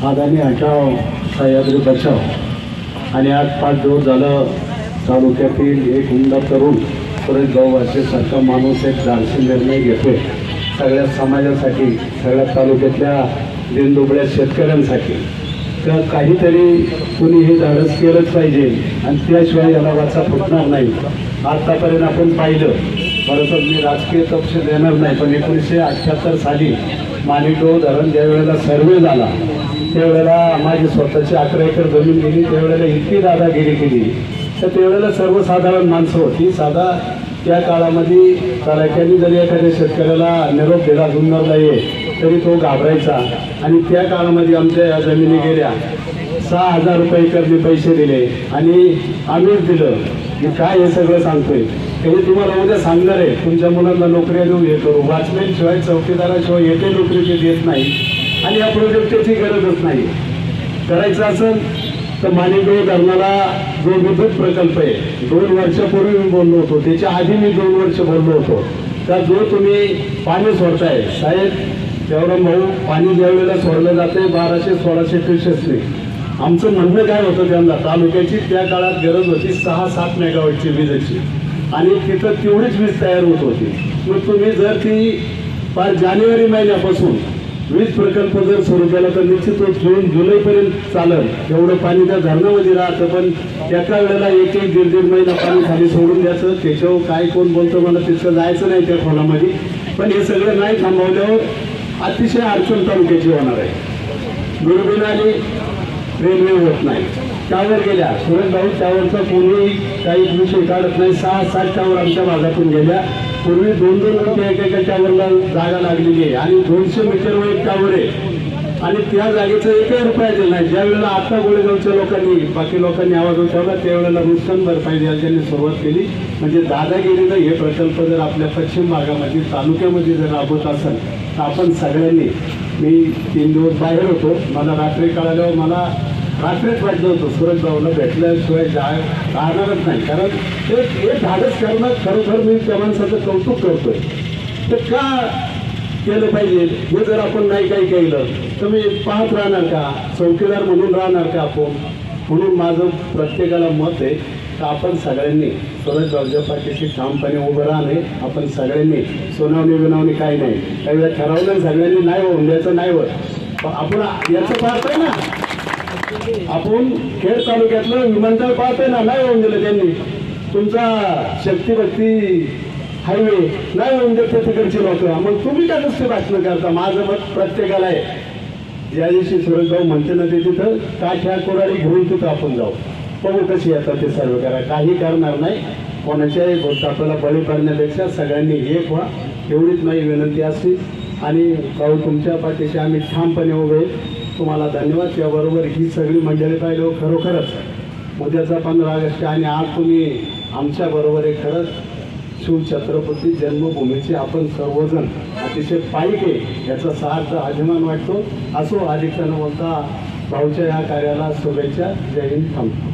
अदानी हटाव सह्याद्री बचाव आणि आज 5 दिवस झालं तालुक्यातील एक हुंडा तरुण सुरेश भाऊ वासेसारखा माणूस एक धाडसी निर्णय घेतोय सगळ्या समाजासाठी, सगळ्या तालुक्यातल्या दिनदुबळ्या शेतकऱ्यांसाठी. तर काहीतरी कुणी हे धाडस केलंच पाहिजे आणि त्याशिवाय याला वाचा फुटणार नाही. आत्तापर्यंत आपण पाहिलं, बरोबर मी राजकीय तपशील देणार नाही, पण 1978 साली माणिकगाव धरण ज्या वेळेला सर्वे झाला त्यावेळेला माझी स्वतःची 11 एकर जमीन गेली. त्यावेळेला इतकी दादागिरी केली तर त्यावेळेला सर्वसाधारण माणसं होती. साधा त्या काळामध्ये तलाक्यांनी जरी एखाद्या शेतकऱ्याला निरोप दिला जुन्नरला ये तरी तो घाबरायचा. आणि त्या काळामध्ये आमच्या या जमिनी गेल्या 6,000 रुपये एकरने पैसे दिले आणि आम्हीच दिलं. मी काय हे सगळं सांगतोय हे तुम्हाला उद्या सांगणार आहे. तुमच्या मुलांना नोकऱ्या देऊ, हे करू. वॉचमॅनशिवाय चौकीदाराशिवाय एकही नोकरी ते देत नाही आणि या प्रोजेक्टची गरजच नाही. करायचं असेल तर माणिकगाव धरणाला जो विद्युत प्रकल्प आहे 2 वर्षापूर्वी मी बोललो होतो, त्याच्या आधी मी 2 वर्ष बोललो होतो. तर जो तुम्ही पाणी सोडताय साहेब तेवढं भाऊ, पाणी ज्या वेळेला सोडलं जाते 1200-1600 क्युसेक्सने. आमचं म्हणणं काय होतं त्यांना, तालुक्याची त्या काळात गरज होती 6-7 मेगावॉटची विजेची आणि तिथं तेवढीच वीज तयार होत होती. मग तुम्ही जर ती जानेवारी महिन्यापासून वीज प्रकल्प जर सुरू केला तर निश्चितच जून जुलैपर्यंत चालेल. एवढं पाणी त्या धरणामध्ये राहतं, पण एका वेळेला 1-1-1.5 महिना पाणी खाली सोडून द्यायचं. त्याच्यावर काय कोण बोलतं मला तितकं जायचं नाही त्या खोलामध्ये. पण हे सगळं नाही थांबवल्यावर अतिशय अडचण तालुक्याची होणार आहे. दुर्बीण आणि रेल्वे होत नाही. त्यावर गेल्या सुरेश भाऊ त्यावरचा कोणीही काही विषय काढत नाही. 6-7 टावर आमच्या भागातून गेल्या. पूर्वी 2-2 रुपये एका टावरला जागा लागलेली आहे आणि 200 मीटरवर एक टावर आहे आणि त्या जागेचं 1 रुपया दिला नाही. ज्या वेळेला आता गोळेगावच्या लोकांनी बाकी लोकांनी आवाज उठवला त्यावेळेला नुकसान भरपाई द्यायला त्यांनी सुरुवात केली. म्हणजे दादागिरीनं हे प्रकल्प जर आपल्या पश्चिम भागामध्ये तालुक्यामध्ये जर राबवत असेल तर आपण सगळ्यांनी, मी 3 दिवस बाहेर होतो, मला रात्री कळाल्यावर मला रात्रीच वाटलं होतं सुरेश भाऊला भेटल्याशिवाय राहणारच नाही. कारण हे धाडस करणं खरोखर मी त्या माणसाचं कौतुक करतोय. तर का केलं पाहिजे हे जर आपण नाही काही केलं तर मी पाहत राहणार का, चौकीदार म्हणून राहणार का आपण. म्हणून माझं प्रत्येकाला मत आहे तर आपण सगळ्यांनी सुरेश भाऊच्या पाठीशी ठामपणे उभं राहणे. आपण सगळ्यांनी सोनावणी बिनावणी काही नाही, काही वेळा ठरवलं सगळ्यांनी नाही होऊन द्यायचं नाही होत. आपण याचं पाहतोय ना, आपण खेड तालुक्यातलं विमानतळ पाहतोय ना, नाही होऊन दिलं त्यांनी. तुमचा शक्तिभक्ती हायवे नाही होऊन देत तिकडची लोक. मग तुम्ही का नुसते भाषणं करता. माझं मत प्रत्येकाला आहे, ज्या दिवशी सुरेश भाऊ म्हणते ना ते तिथं काठ्या कोराडी घेऊन तिथं आपण जाऊ, बघू कशी येतात ते सर्व करा. काही करणार नाही. कोणाच्याही गोष्ट आपल्याला बळी पडण्यापेक्षा सगळ्यांनी एक व्हा एवढीच माझी विनंती असते. आणि भाऊ तुमच्या पाठीशी आम्ही ठामपणे उभे. तुम्हाला धन्यवाद. त्याबरोबर ही सगळी मंडळी पाहिलं खरोखरच उद्याचा 15 ऑगस्ट आणि आज तुम्ही आमच्याबरोबर आहे. खरंच शिवछत्रपती जन्मभूमीचे आपण सर्वजण अतिशय पायीक आहे याचा सार्थ अभिमान वाटतो. असो अधिक न बोलता भाऊच्या या कार्याला शुभेच्छा. जय हिंद. थांबतो.